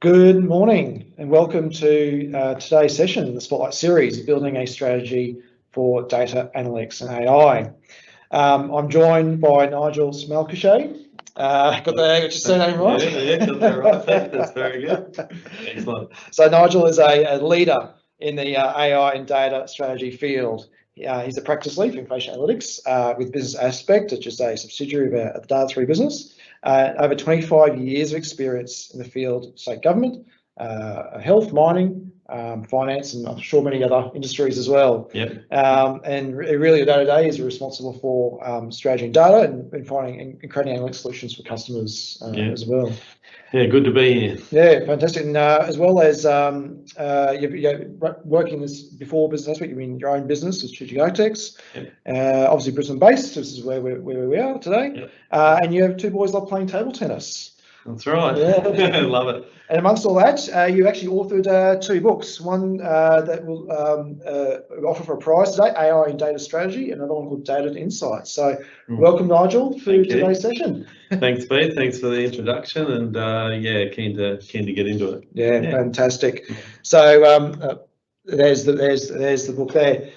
Good morning and welcome to today's session in the Spotlight series, Building a Strategy for Data Analytics and AI. I'm joined by Nigel Schmalkuche. Got your surname right? Yeah, got that right. That's very good. Excellent. So Nigel is a leader in the AI and data strategy field. He's a practice lead for information analytics with Business Aspect, which is a subsidiary of the Data3 business. Over 25 years of experience in the field of state government, health, mining, finance, and I'm sure many other industries as well. Yep. And really, day-to-day is responsible for strategy and data and finding and creating analytics solutions for customers as well. Yeah, good to be here. Yeah, fantastic. And as well as you're working as before Business Aspect, you're in your own business as strategic architects. Yep. Obviously Brisbane-based. This is where we are today. Yep. And you have two boys love playing table tennis. That's right. Yeah. Love it. And amongst all that, you actually authored two books. One that will offer for a prize today, AI and Data Strategy, and another one called Data Insights. So welcome, Nigel, for today's session. Thanks, Pete. Thanks for the introduction, and keen to get into it. Yeah, fantastic. So there's the book there.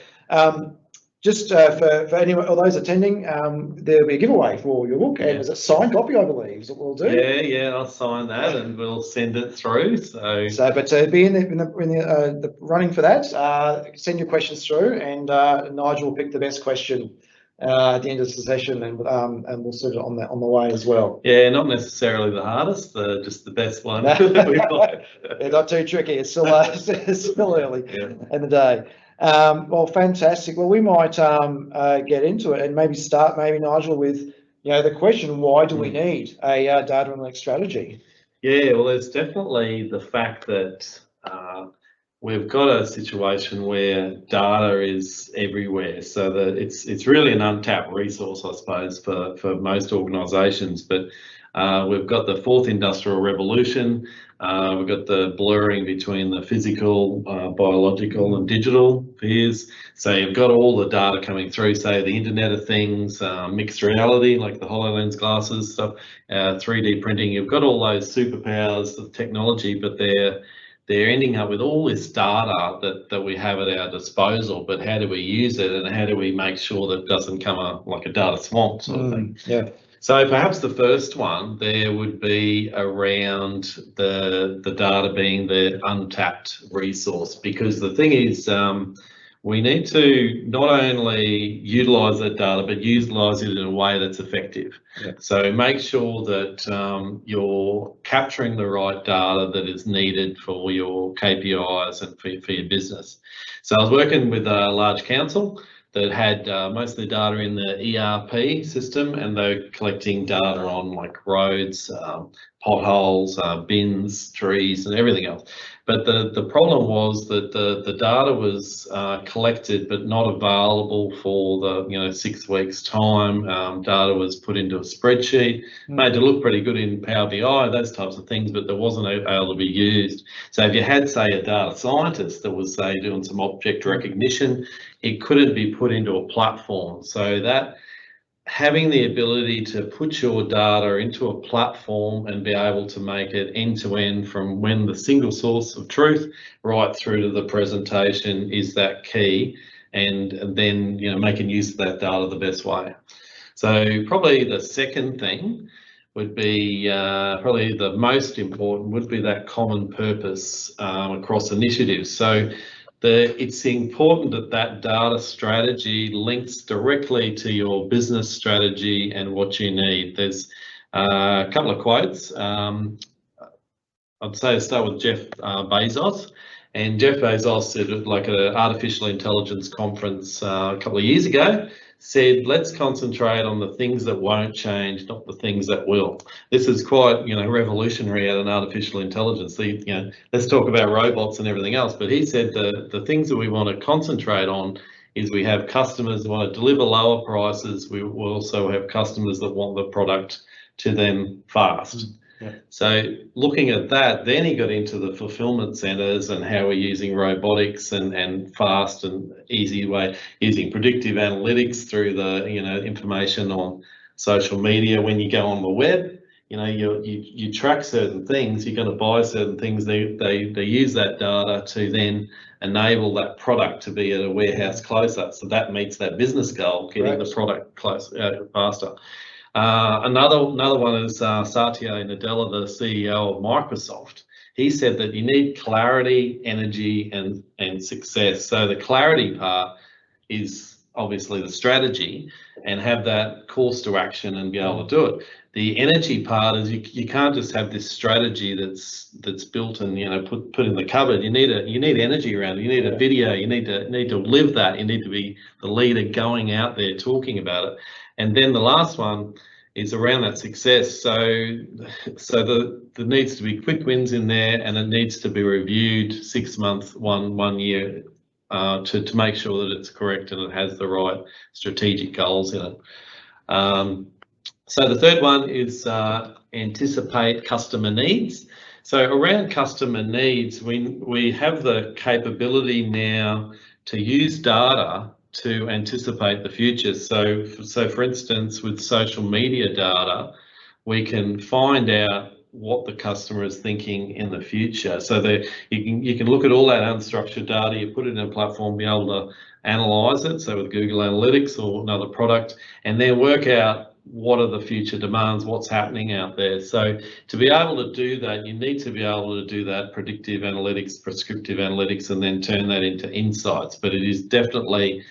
Just for anyone or those attending, there'll be a giveaway for your book, and it's a signed copy, I believe, is what we'll do. Yeah, I'll sign that, and we'll send it through. But to be in the running for that, send your questions through, and Nigel will pick the best question at the end of the session, and we'll sort it on the way as well. Yeah, not necessarily the hardest, just the best one. Yeah, not too tricky. It's still early in the day. Well, fantastic. Well, we might get into it and maybe start, Nigel, with the question: why do we need a data analytics strategy? Yeah, well, there's definitely the fact that we've got a situation where data is everywhere, so that it's really an untapped resource, I suppose, for most organisations. But we've got the fourth industrial revolution. We've got the blurring between the physical, biological and digital spheres. So you've got all the data coming through, say the Internet of Things, mixed reality, like the HoloLens glasses stuff, 3D printing. You've got all those superpowers of technology, but they're ending up with all this data that we have at our disposal, but how do we use it, and how do we make sure that it doesn't come like a data swamp sort of thing? Yeah. So perhaps the first one there would be around the data being the untapped resource, because the thing is, we need to not only utilise that data, but utilise it in a way that's effective. Yeah. So make sure that you're capturing the right data that is needed for your KPIs and for your business. So I was working with a large council that had most of the data in the ERP system, and they're collecting data on like roads, potholes, bins, trees, and everything else. But the problem was that the data was collected but not available for the 6 weeks time. Data was put into a spreadsheet, made to look pretty good in Power BI, those types of things, but there wasn't able to be used. So if you had, say, a data scientist that was, say, doing some object recognition, it couldn't be put into a platform. So that having the ability to put your data into a platform and be able to make it end-to-end from when the single source of truth right through to the presentation is that key, and then making use of that data the best way. So probably the second thing would be, probably the most important, would be that common purpose across initiatives. So it's important that data strategy links directly to your business strategy and what you need. There's a couple of quotes. I'd say start with Jeff Bezos. And Jeff Bezos said at like an artificial intelligence conference a couple of years ago, said, let's concentrate on the things that won't change, not the things that will. This is quite, revolutionary at an artificial intelligence. Let's talk about robots and everything else. But he said the things that we want to concentrate on is we have customers who want to deliver lower prices. We will also have customers that want the product to them fast. Yeah. So looking at that, then he got into the fulfillment centres and how we're using robotics and fast and easy way, using predictive analytics through the information on social media. When you go on the web, you track certain things, you're going to buy certain things. They use that data to then enable that product to be at a warehouse closer, so that meets that business goal, getting the product close faster. Another one is Satya Nadella, the CEO of Microsoft. He said that you need clarity, energy, and success. So the clarity part is obviously the strategy, and have that course to action and be able to do it. The energy part is you can't just have this strategy that's built and put in the cupboard. You need energy around it. You need a video. You need to live that. You need to be the leader going out there talking about it. And then the last one is around that success. So there needs to be quick wins in there, and it needs to be reviewed 6 months, 1 year, to make sure that it's correct and it has the right strategic goals in it. So the third one is anticipate customer needs. So around customer needs, we have the capability now to use data to anticipate the future. So for instance, with social media data, we can find out what the customer is thinking in the future. So that you can look at all that unstructured data, you put it in a platform, be able to analyze it, so with Google Analytics or another product, and then work out what are the future demands, what's happening out there. So to be able to do that, you need to be able to do that predictive analytics, prescriptive analytics, and then turn that into insights. But it is definitely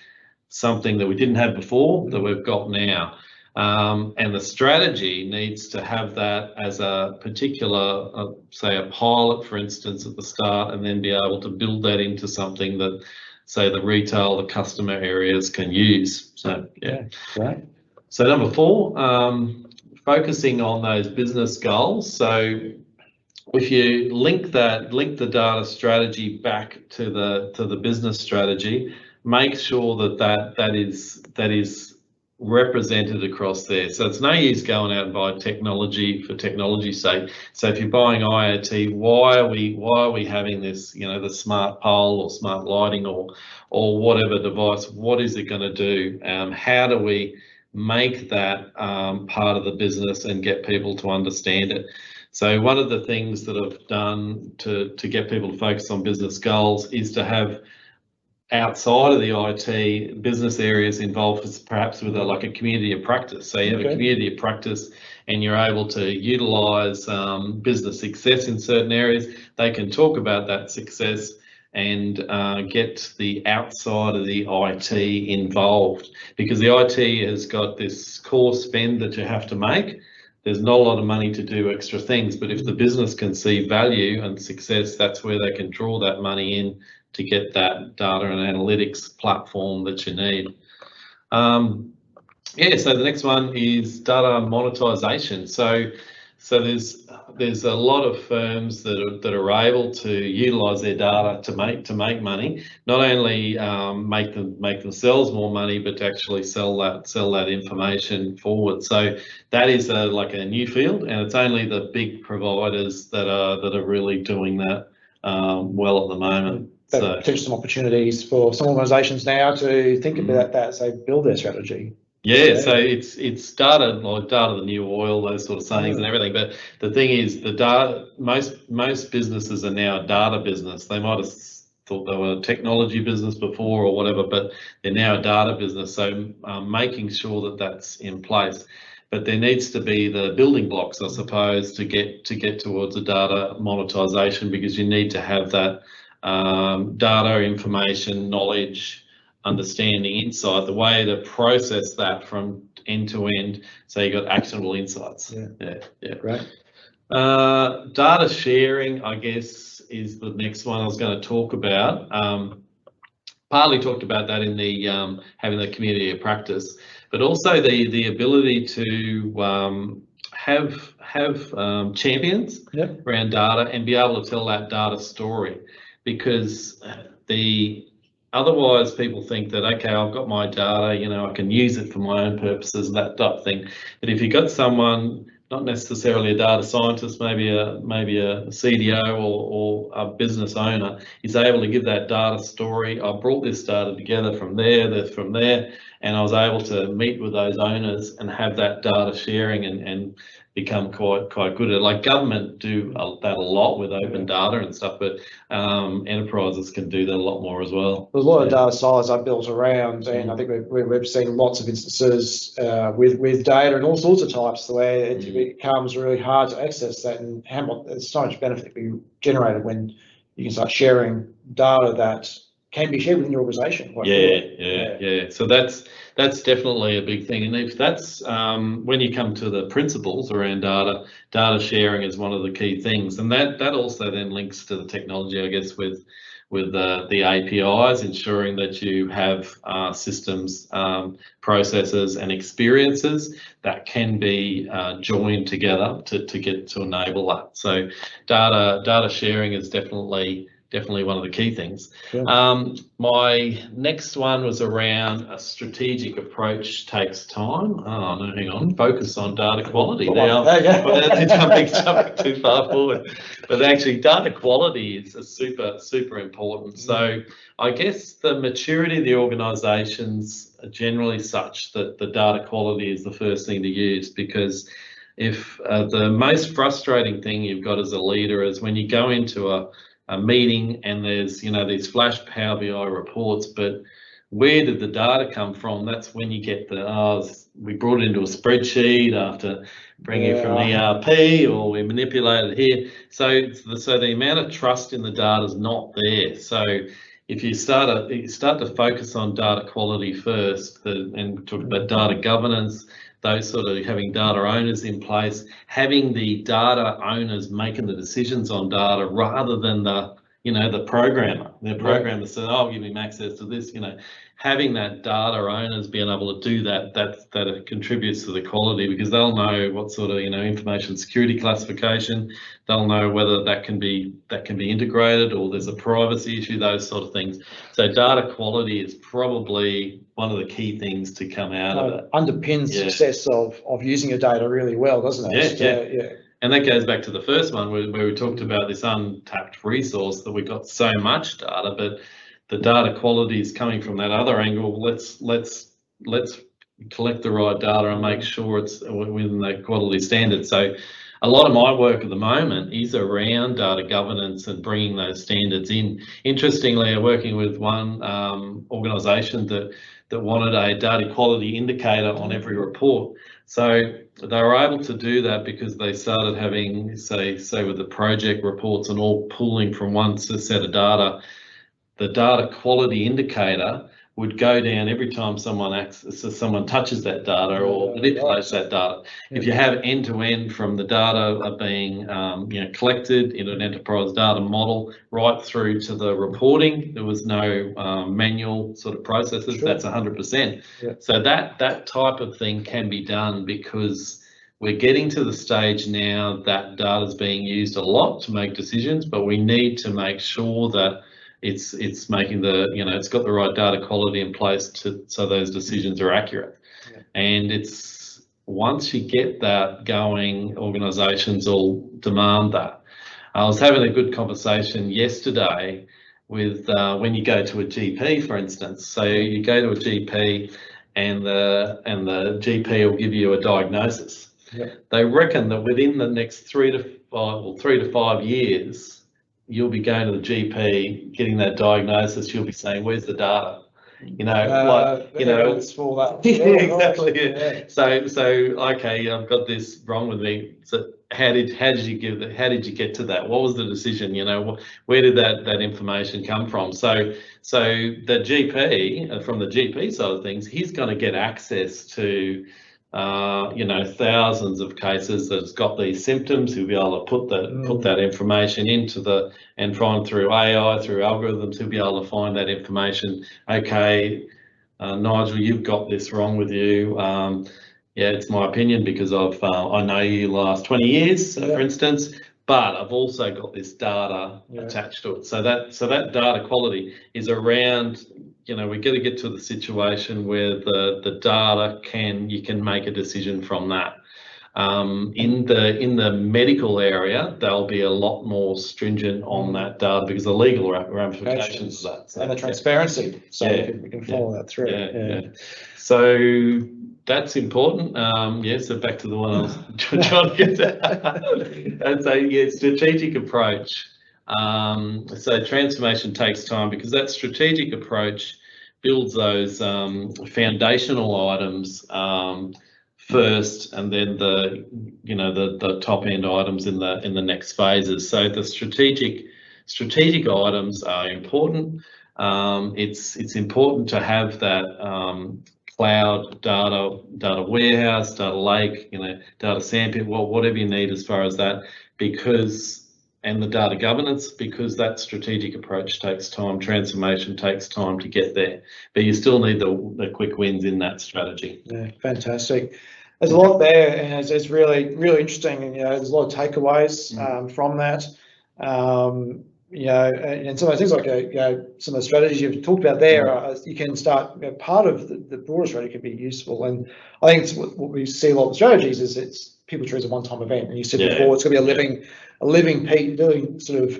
something that we didn't have before that we've got now. And the strategy needs to have that as a particular, say a pilot, for instance, at the start, and then be able to build that into something that, say, the retail, the customer areas can use. So yeah, right. So number 4, focusing on those business goals. So if you link the data strategy back to the business strategy, make sure that is represented across there. So it's no use going out and buying technology for technology's sake. So if you're buying IoT, why are we having this, the smart pole or smart lighting or whatever device? What is it going to do? How do we make that part of the business and get people to understand it? So one of the things that I've done to get people to focus on business goals is to have outside of the IT business areas involved, perhaps with like a community of practice. So you have a community of practice and you're able to utilise business success in certain areas. They can talk about that success and get the outside of the IT involved, because the IT has got this core spend that you have to make. There's not a lot of money to do extra things, but if the business can see value and success, that's where they can draw that money in to get that data and analytics platform that you need. So the next one is data monetization. So there's a lot of firms that are able to utilize their data to make money, not only make themselves more money, but to actually sell that information forward. So that is like a new field, and it's only the big providers that are really doing that well at the moment. So potential some opportunities for some organisations now to think about that as they build their strategy. Yeah, so it's data, like data the new oil, those sort of sayings and everything. But the thing is, the data, most businesses are now a data business. They might have thought they were a technology business before or whatever, but they're now a data business. So making sure that that's in place. But there needs to be the building blocks, I suppose, to get towards a data monetization, because you need to have that data, information, knowledge, understanding, insight, the way to process that from end to end, so you got actionable insights. Yeah. Right. Data sharing, I guess, is the next one I was going to talk about. Partly talked about that in the having the community of practice, but also the ability to have champions around data and be able to tell that data story, because otherwise people think that, okay, I've got my data, I can use it for my own purposes, that type of thing. But if you've got someone, not necessarily a data scientist, maybe a CDO or a business owner, is able to give that data story. I brought this data together from there, and I was able to meet with those owners and have that data sharing and become quite good at it. Like government do that a lot with open data and stuff, but enterprises can do that a lot more as well. There's a lot of data silos are built around, and I think we've seen lots of instances with data and all sorts of types where it becomes really hard to access that, and there's so much benefit be generated when you can start sharing data that can be shared within your organisation. Yeah. So that's definitely a big thing, and if that's when you come to the principles around data sharing is one of the key things, and that also then links to the technology, I guess, with the APIs, ensuring that you have systems, processes, and experiences that can be joined together to enable that. So data sharing is definitely one of the key things. My next one was around a strategic approach takes time. Oh no, hang on. Focus on data quality. Now, jumping too far forward, but actually, data quality is super important. So I guess the maturity of the organisations are generally such that the data quality is the first thing to use, because if the most frustrating thing you've got as a leader is when you go into a meeting and there's these flash Power BI reports, but where did the data come from? That's when you get we brought it into a spreadsheet after bringing it from ERP, or we manipulated it here. So the amount of trust in the data is not there. So if you start to focus on data quality first, and talk about data governance, those sort of having data owners in place, having the data owners making the decisions on data rather than the programmer. The programmer said, "Oh, give him access to this." Having that data owners being able to do that it contributes to the quality, because they'll know what sort of information security classification. They'll know whether that can be integrated or there's a privacy issue, those sort of things. So data quality is probably one of the key things to come out of it. Underpins success of using your data really well, doesn't it? Yeah. And that goes back to the first one where we talked about this untapped resource, that we've got so much data, but the data quality is coming from that other angle. Let's collect the right data and make sure it's within the quality standards. So a lot of my work at the moment is around data governance and bringing those standards in. Interestingly, I'm working with one organisation that wanted a data quality indicator on every report. So they were able to do that because they started having, say with the project reports and all pulling from one set of data, the data quality indicator would go down every time someone touches that data or manipulates that data. If you have end-to-end from the data being collected in an enterprise data model right through to the reporting, there was no manual sort of processes. That's 100%. So that type of thing can be done, because we're getting to the stage now that data is being used a lot to make decisions, but we need to make sure that it's making it's got the right data quality in place so those decisions are accurate. And it's once you get that going, organisations will demand that. I was having a good conversation yesterday with when you go to a GP, for instance. So you go to a GP and the GP will give you a diagnosis. They reckon that within the next 3 to 5 years, you'll be going to the GP, getting that diagnosis. You'll be saying, "Where's the data?" It's for that. Exactly. So okay, I've got this wrong with me. So how did you get to that? What was the decision? Where did that information come from? So the GP, from the GP side of things, he's going to get access to thousands of cases that's got these symptoms. He'll be able to put that information into and find through AI, through algorithms, he'll be able to find that information. Okay, Nigel, you've got this wrong with you. It's my opinion because I know you the last 20 years, for instance, but I've also got this data attached to it. So that data quality is around, we've got to get to the situation where the data you can make a decision from that. In the medical area, they'll be a lot more stringent on that data because of the legal ramifications of that. So, and the transparency, so we can follow that through. So that's important. So back to the one I was trying to get to. And so, strategic approach. So transformation takes time because that strategic approach builds those foundational items first, and then the top end items in the next phases. So the strategic items are important. It's important to have that cloud data warehouse, data lake, data sandpit, whatever you need as far as that, and the data governance, because that strategic approach takes time, transformation takes time to get there, but you still need the quick wins in that strategy. Yeah, fantastic. There's a lot there, and it's really, really interesting. And there's a lot of takeaways from that. And some of the things like some of the strategies you've talked about there, you can start. Part of the broader strategy can be useful, and I think it's what we see a lot of the strategies is it's people treat it as a one-time event. And you said before, it's going to be a living sort of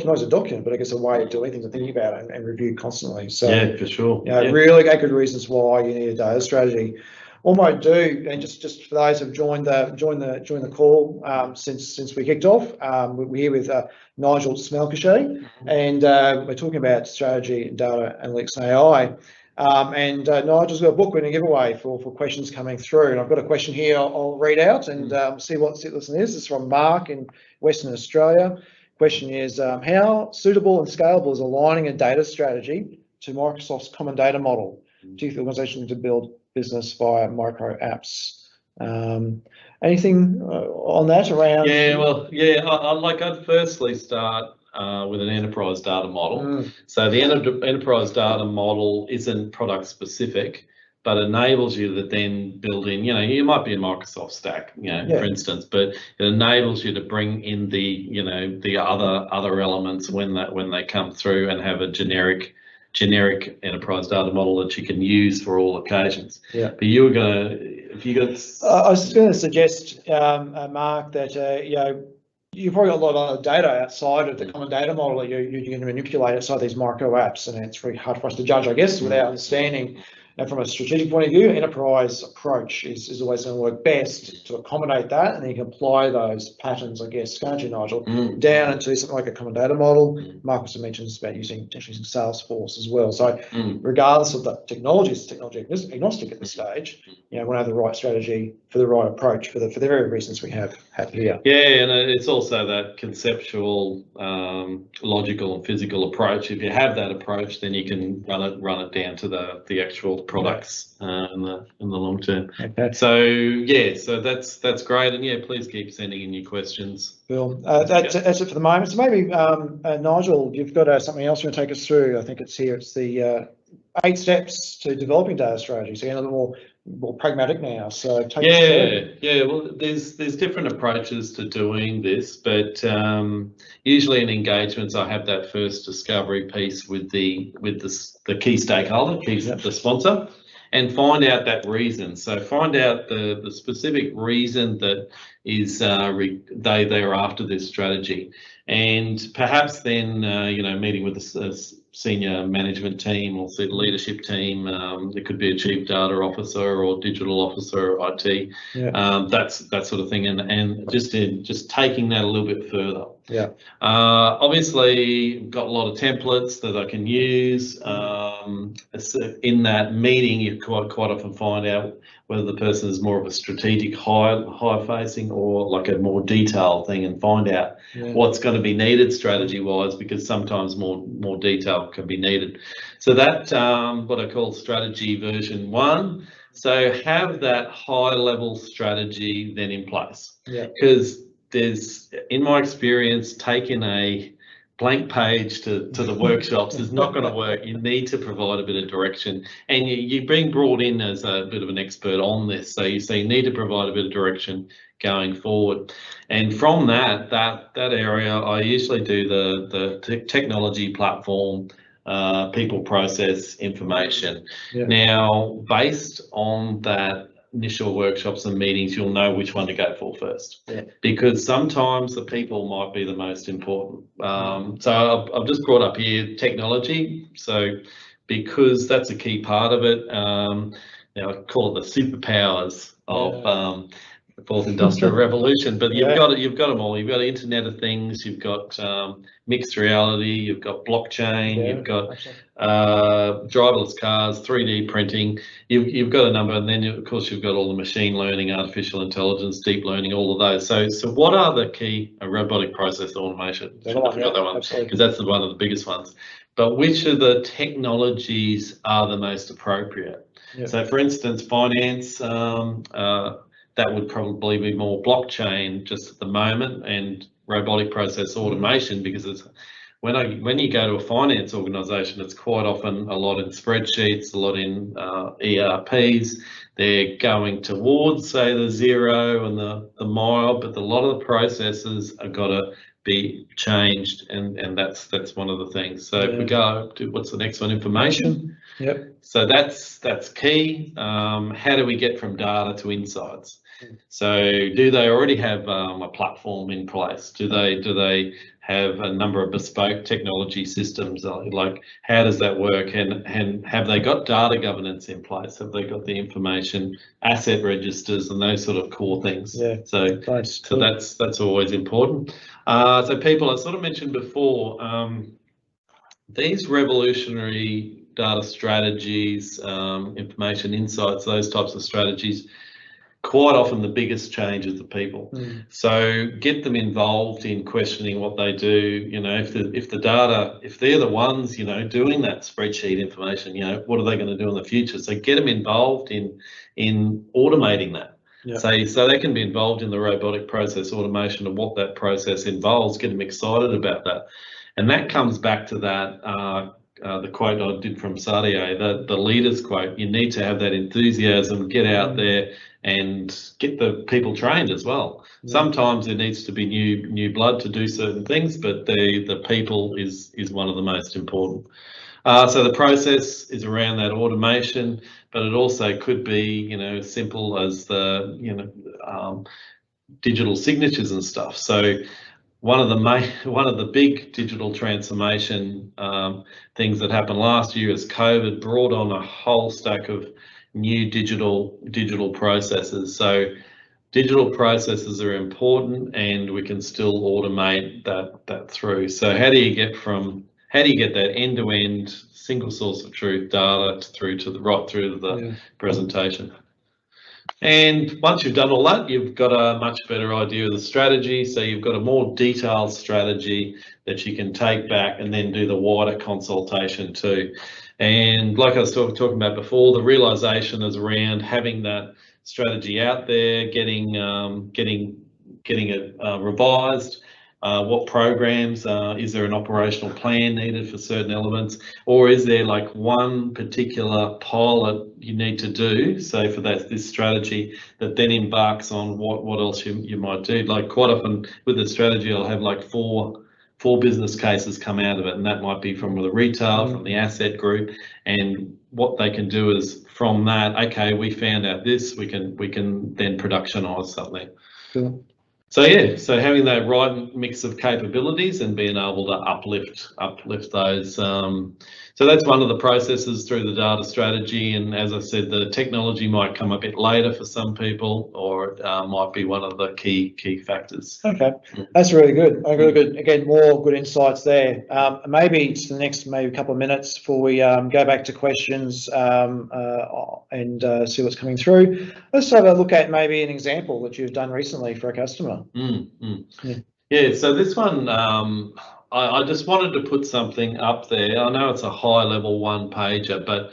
not a document, but I guess a way of doing things and thinking about it and review constantly. So for sure. Really good reasons why you need a data strategy. What I might do, and just for those who've joined the call since we kicked off, we're here with Nigel Schmalkuche, and we're talking about strategy, data analytics, and AI. And Nigel's got a book we're going to give away for questions coming through. And I've got a question here I'll read out and see what this is. It's from Mark in Western Australia. Question is, how suitable and scalable is aligning a data strategy to Microsoft's common data model, particularly organizations to build business via micro apps? Anything on that around? I'd firstly start with an enterprise data model. So the enterprise data model isn't product specific, but enables you to then build in, you might be a Microsoft stack, for instance, but it enables you to bring in the other elements when they come through and have a generic enterprise data model that you can use for all occasions. But I was going to suggest, Mark, that you've probably got a lot of data outside of the common data model that you're going to manipulate outside these micro apps, and it's very hard for us to judge, I guess, without understanding. And from a strategic point of view, enterprise approach is always going to work best to accommodate that, and then you can apply those patterns, I guess, can't you, Nigel, down into something like a common data model. Mark also mentions about potentially using Salesforce as well. So regardless of the technology, it's technology agnostic at this stage. We have the right strategy for the right approach for the very reasons we have here. Yeah, and it's also that conceptual, logical and physical approach. If you have that approach, then you can run it down to the actual products in the long term. Okay. So that's great, and please keep sending in your questions. Cool. That's it for the moment. So maybe Nigel, you've got something else you want to take us through. I think it's here. It's the 8 steps to developing data strategy. So a little more pragmatic now. So take us through. Well, there's different approaches to doing this, but usually in engagements, I have that first discovery piece with the key stakeholder, the sponsor, and find out that reason. So find out the specific reason that is they're after this strategy, and perhaps then meeting with the senior management team or leadership team. It could be a chief data officer or digital officer, IT. That sort of thing, and just taking that a little bit further. Obviously, got a lot of templates that I can use. In that meeting, you quite often find out whether the person is more of a strategic high facing or like a more detailed thing, and find out what's going to be needed strategy wise, because sometimes more detail can be needed. So that what I call strategy version 1. So have that high level strategy then in place, because there's, in my experience, taking a blank page to the workshops is not going to work. You need to provide a bit of direction, and you're being brought in as a bit of an expert on this, so you need to provide a bit of direction going forward. And from that area, I usually do the technology platform, people, process, information. Now, based on that initial workshops and meetings, you'll know which one to go for first. Yeah. Because sometimes the people might be the most important. So I've just brought up here technology. So because that's a key part of it, I call it the superpowers of the fourth industrial revolution. But you've got them all. You've got Internet of Things. You've got mixed reality. You've got blockchain. You've got driverless cars, 3D printing. You've got a number, and then of course you've got all the machine learning, artificial intelligence, deep learning, all of those. So what are the key robotic process automation? I forgot that one because that's one of the biggest ones. But which of the technologies are the most appropriate? So, for instance, finance. That would probably be more blockchain just at the moment, and robotic process automation, because it's when you go to a finance organisation, it's quite often a lot in spreadsheets, a lot in ERPs. They're going towards, say, the zero and the mile, but a lot of the processes are got to be changed, and that's one of the things. So if we go to what's the next one, information. Yep. So that's key. How do we get from data to insights? So do they already have a platform in place? Do they have a number of bespoke technology systems? Like, how does that work? And have they got data governance in place? Have they got the information asset registers and those sort of core things? Yeah. So that's always important. So people, I sort of mentioned before, these revolutionary data strategies, information insights, those types of strategies, quite often the biggest change is the people. So get them involved in questioning what they do. If the data, if they're the ones, doing that spreadsheet information, what are they going to do in the future? So get them involved in automating that. So they can be involved in the robotic process automation of what that process involves, get them excited about that. And that comes back to that, the quote I did from Sadia, the leader's quote. You need to have that enthusiasm, get out there and get the people trained as well. Sometimes there needs to be new blood to do certain things, but the people is one of the most important. So the process is around that automation, but it also could be, as simple as the, digital signatures and stuff. So one of the big digital transformation things that happened last year is COVID brought on a whole stack of new digital processes. So digital processes are important, and we can still automate that through. So how do you get that end-to-end single source of truth data through to the presentation? And once you've done all that, you've got a much better idea of the strategy. So you've got a more detailed strategy that you can take back and then do the wider consultation too. And like I was talking about before, the realization is around having that strategy out there, getting it revised. What programs, is there an operational plan needed for certain elements, or is there like one particular pilot you need to do, so for this strategy, that then embarks on what else you might do. Like quite often with the strategy, I'll have like four business cases come out of it, and that might be from the retail, from the asset group, and what they can do is from that, okay, we found out this, we can then productionize something. Cool. So yeah, so having that right mix of capabilities and being able to uplift those. So that's one of the processes through the data strategy. And as I said, the technology might come a bit later for some people, or it might be one of the key factors. Okay, that's really good. Really good. Again, more good insights there. Maybe it's the next couple of minutes before we go back to questions and see what's coming through. Let's have a look at maybe an example that you've done recently for a customer. Yeah, so this one, I just wanted to put something up there. I know it's a high level one pager, but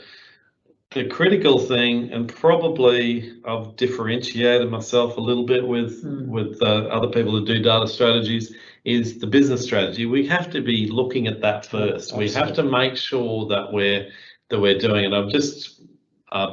the critical thing, and probably I've differentiated myself a little bit with other people who do data strategies, is the business strategy. We have to be looking at that first. We have to make sure that we're doing it. I've just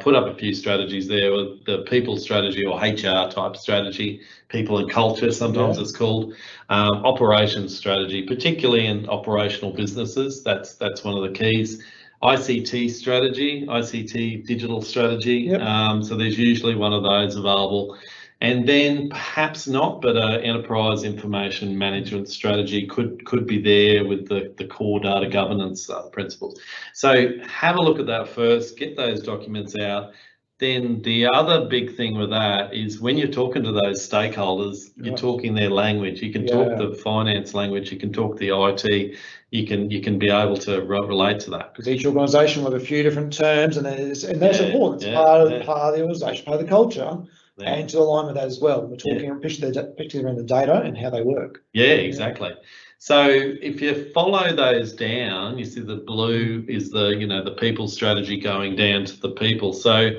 put up a few strategies there, with the people strategy or HR type strategy, people and culture sometimes it's called, operations strategy, particularly in operational businesses. That's one of the keys. ICT strategy, ICT digital strategy. Yep. So there's usually one of those available. And then perhaps not, but enterprise information management strategy could be there with the core data governance principles. So have a look at that first, get those documents out. Then the other big thing with that is when you're talking to those stakeholders, you're talking their language. You can talk the finance language, you can talk the IT, you can be able to relate to that. Because each organisation will have a few different terms, and that's important. It's part of the organisation, part of the culture. Yeah. And to align with that as well. We're talking particularly around the data and how they work. Yeah, exactly. So if you follow those down, you see the blue is the people strategy going down to the people. So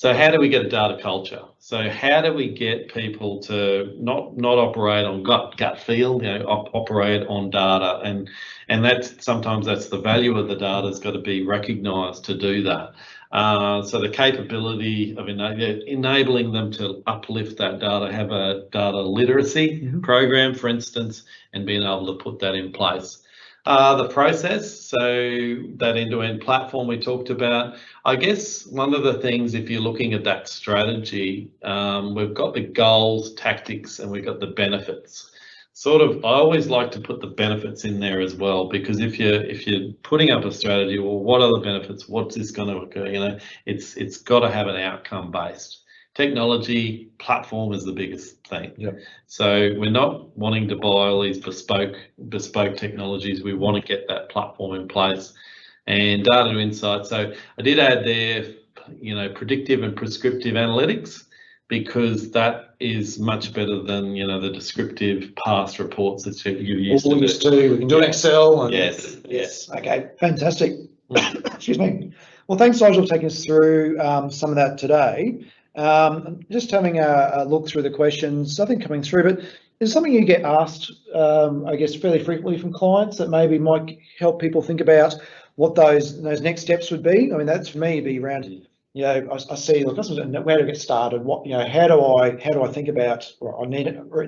how do we get a data culture? So how do we get people to not operate on gut feel, operate on data, and sometimes that's the value of the data has got to be recognised to do that. So the capability of enabling them to uplift that data, have a data literacy program, for instance, and being able to put that in place. The process, so that end-to-end platform we talked about. I guess one of the things, if you're looking at that strategy, we've got the goals, tactics, and we've got the benefits. I always like to put the benefits in there as well, because if you're putting up a strategy, well, what are the benefits? What's this going to occur? It's got to have an outcome based. Technology platform is the biggest thing. Yep. So we're not wanting to buy all these bespoke technologies. We want to get that platform in place, and data to insight. So I did add there, predictive and prescriptive analytics, because that is much better than the descriptive past reports that you used to do. We can do in Excel. And yes. Okay, fantastic. Excuse me. Well, thanks, Nigel, for taking us through some of that today. Just having a look through the questions, nothing coming through, but is something you get asked, I guess, fairly frequently from clients that maybe might help people think about what those next steps would be? I mean, that's for me be around. I see the customers, where to get started. What how do I think about? Or I need it. Or I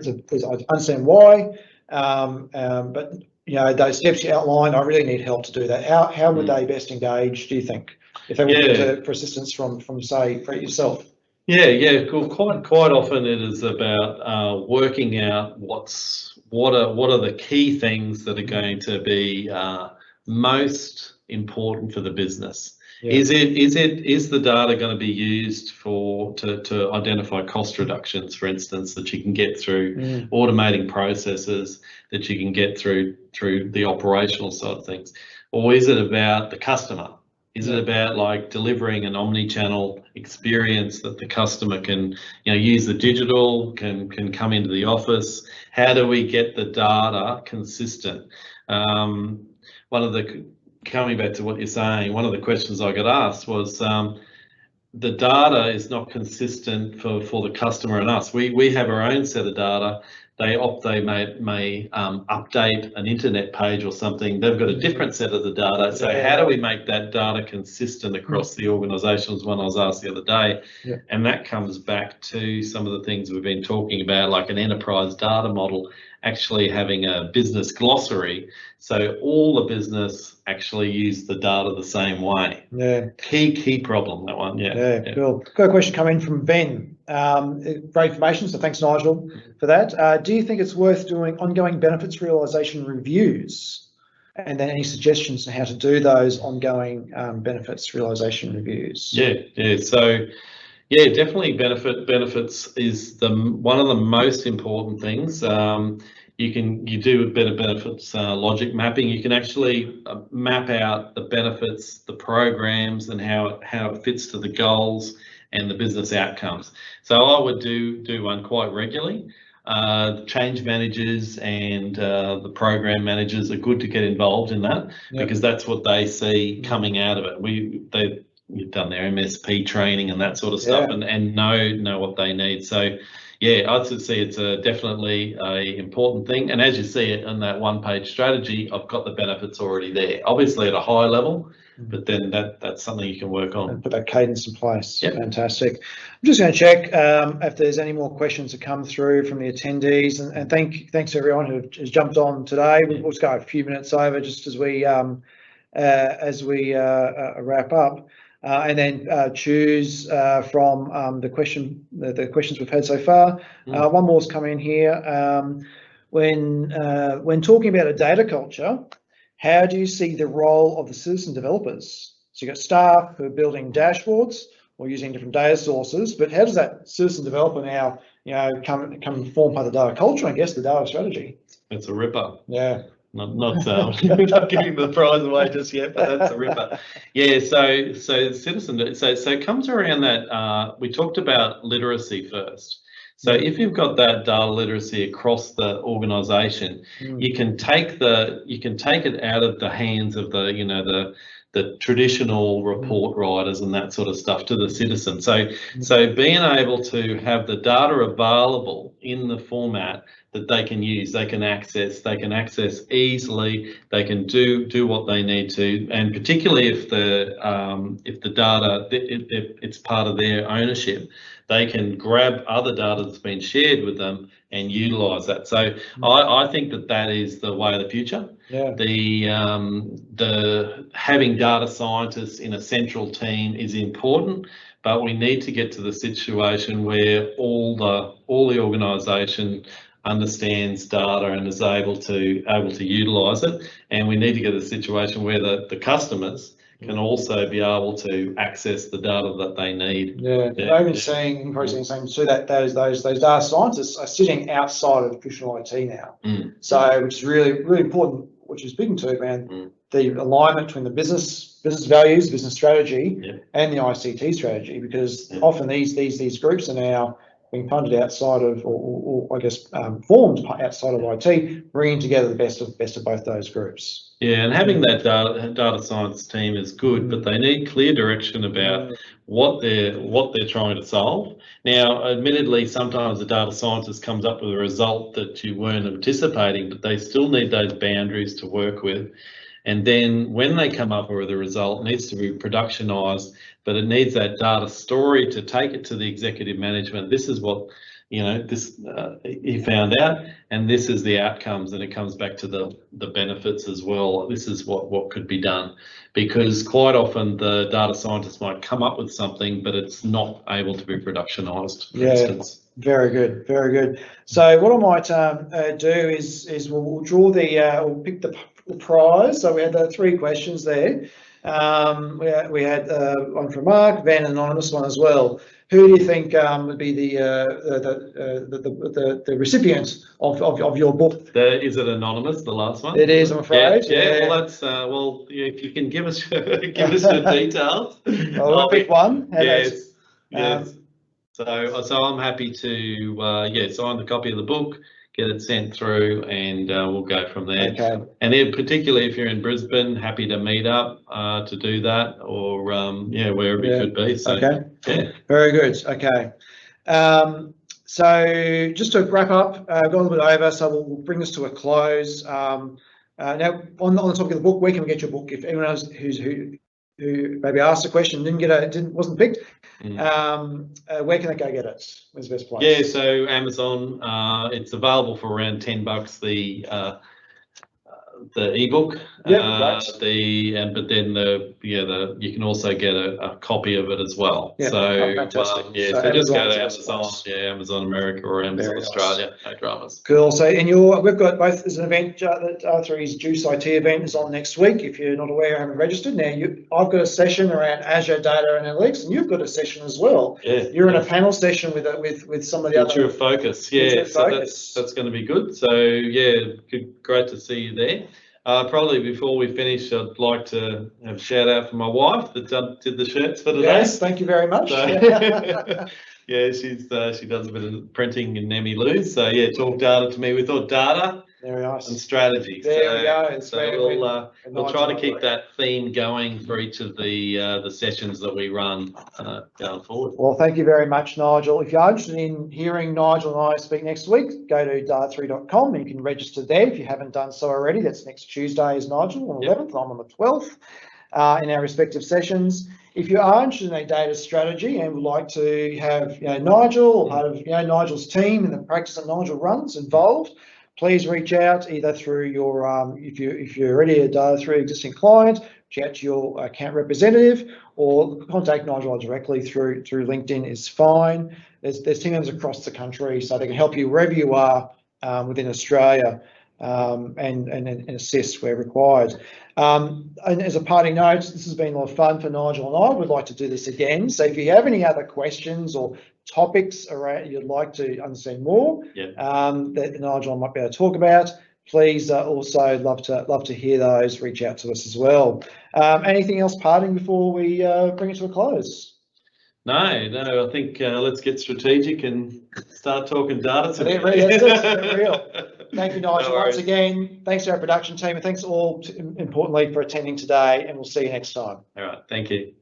understand why, but those steps you outlined, I really need help to do that. How would they best engage? Do you think, if they were looking for assistance from say yourself? Yeah. Cool. Quite often it is about working out what are the key things that are going to be most important for the business. Yeah. Is the data going to be used to identify cost reductions, for instance, that you can get through automating processes, that you can get through the operational side of things, or is it about the customer? Is it about delivering an omni-channel experience that the customer can use the digital, can come into the office? How do we get the data consistent? Coming back to what you're saying, one of the questions I got asked was the data is not consistent for the customer and us. We have our own set of data. They may update an internet page or something. They've got a different set of the data. So how do we make that data consistent across the organisation was one I was asked the other day. Yeah. And that comes back to some of the things we've been talking about, like an enterprise data model, actually having a business glossary. So all the business actually use the data the same way. Yeah. Key problem, that one. Yeah. Cool. Got a question coming from Ben. Great information, so thanks, Nigel, for that. Do you think it's worth doing ongoing benefits realisation reviews? And then any suggestions on how to do those ongoing benefits realisation reviews? Yeah. So, definitely benefits is one of the most important things. You do a bit of benefits logic mapping. You can actually map out the benefits, the programs, and how it fits to the goals and the business outcomes. So I would do one quite regularly. Change managers and the program managers are good to get involved in that, because that's what they see coming out of it. They've done their MSP training and that sort of stuff, and know what they need. So I'd say it's definitely a important thing. And as you see it in that one-page strategy, I've got the benefits already there, obviously at a high level, but then that's something you can work on. And put that cadence in place. Yep. Fantastic. I'm just going to check if there's any more questions that come through from the attendees, and thanks everyone who has jumped on today. We'll just go a few minutes over just as we as we wrap up, and then choose from the questions we've had so far. One more's come in here. When talking about a data culture, how do you see the role of the citizen developers? So you've got staff who are building dashboards or using different data sources, but how does that citizen developer now, come and form part of the data culture, I guess, the data strategy? It's a ripper. Yeah. Not giving the prize away just yet, but that's a ripper. Yeah. So citizen. So it comes around that we talked about literacy first. So if you've got that data literacy across the organisation, you can take it out of the hands of the traditional report writers and that sort of stuff to the citizen. So being able to have the data available in the format that they can use, they can access easily, they can do what they need to, and particularly if the data it's part of their ownership, they can grab other data that's been shared with them and utilise that. So I think that is the way of the future. Yeah. The having data scientists in a central team is important, but we need to get to the situation where all the organisation understands data and is able to utilise it, and we need to get to the situation where the customers can also be able to access the data that they need. I've been seeing increasingly saying too that those data scientists are sitting outside of traditional IT now. So which is really important, which is big into around the alignment between the business values, business strategy, and the ICT strategy, because often these groups are now being funded outside of, or I guess formed outside of IT, bringing together the best of both those groups. Yeah, and having that data science team is good, but they need clear direction about what they're trying to solve. Now, admittedly, sometimes the data scientist comes up with a result that you weren't anticipating, but they still need those boundaries to work with. And then when they come up with a result, it needs to be productionized, but it needs that data story to take it to the executive management. This is what he found out, and this is the outcomes, and it comes back to the benefits as well. This is what could be done, because quite often the data scientist might come up with something, but it's not able to be productionized, for instance. Very good, very good. So what I might do is we'll draw we'll pick the prize. So we had the 3 questions there. We had one from Mark, Van, an anonymous one as well. Who do you think would be the recipient of your book? Is it anonymous, the last one? It is, I'm afraid. Yeah. Well, that's if you can give us your details. I'll pick one. Yes. So I'm happy to sign the copy of the book, get it sent through, and we'll go from there. Okay. And then particularly if you're in Brisbane, happy to meet up to do that, or wherever you could be. So, very good. Okay. So just to wrap up, I've gone a little bit over, so we'll bring this to a close. Now, on the topic of the book, where can we get your book? If anyone else who maybe asked a question, wasn't picked, where can they go get it? Where's the best place? Yeah, so Amazon. It's available for around $10. The ebook. But then you can also get a copy of it as well. Fantastic. So just go to Amazon. Amazon America or Amazon Australia. No dramas. Cool. So we've got both. There's an event that R3's Juice IT event is on next week. If you're not aware, haven't registered. Now I've got a session around Azure Data Analytics, and you've got a session as well. Yeah. You're in a panel session with some of the other. Future of Focus. That's going to be good. So great to see you there. Probably before we finish, I'd like to have a shout out for my wife that did the shirts for today. Yes, thank you very much. So, she does a bit of printing in Nemi Lou's. So talk data to me. We thought data and strategy. There we go. We'll try to keep that theme going for each of the sessions that we run going forward. Well, thank you very much, Nigel. If you're interested in hearing Nigel and I speak next week, go to data3.com and you can register there if you haven't done so already. That's next Tuesday is Nigel on the 11th. I'm on the 12th in our respective sessions. If you are interested in a data strategy and would like to have Nigel or part of Nigel's team and the practice that Nigel runs involved, please reach out either through your if you're already a Data3 existing client, chat to your account representative, or contact Nigel directly through LinkedIn is fine. There's team members across the country, so they can help you wherever you are within Australia, and assist where required. And as a parting note, this has been a lot of fun for Nigel and I. Would like to do this again. So if you have any other questions or topics around you'd like to understand more, that Nigel might be able to talk about, please also love to hear those. Reach out to us as well. Anything else parting before we bring it to a close? No, I think let's get strategic and start talking data today. That's it, real. Thank you, Nigel, once again. Thanks to our production team, and thanks all, importantly, for attending today, and we'll see you next time. All right, thank you.